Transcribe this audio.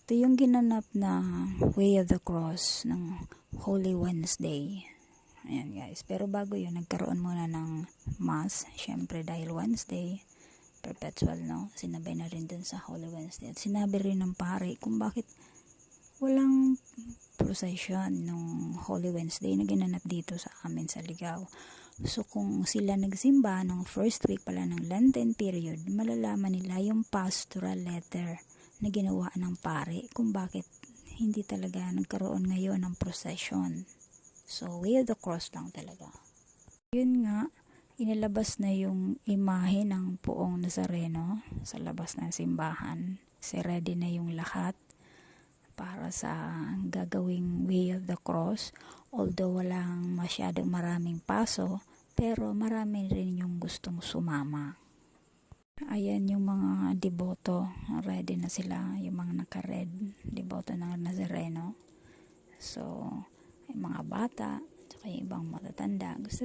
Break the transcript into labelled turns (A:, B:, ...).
A: Ito yung ginanap na Way of the Cross ng Holy Wednesday. Ayan guys. Pero bago yun, nagkaroon muna ng Mass. Syempre dahil Wednesday, perpetual, no? Sinabay na rin dun sa Holy Wednesday. At sinabi rin ng pari kung bakit walang procession nung Holy Wednesday na ginanap dito sa amin sa Ligao. So kung sila nagsimba nung first week pala ng Lenten period, malalaman nila yung pastoral letter na ginawa ng pari kung bakit hindi talaga nagkaroon ngayon ng procession. So Way of the Cross lang talaga. Yun nga, inilabas na yung imahe ng Poong Nazareno sa labas ng simbahan. Ready na yung lahat para sa gagawing Way of the Cross. Although walang masyadong maraming paso, pero marami rin yung gustong sumama. Ayan yung mga deboto, ready na sila, yung mga naka-red, deboto ng Nazareno. So, yung mga bata, at yung ibang matatanda, gusto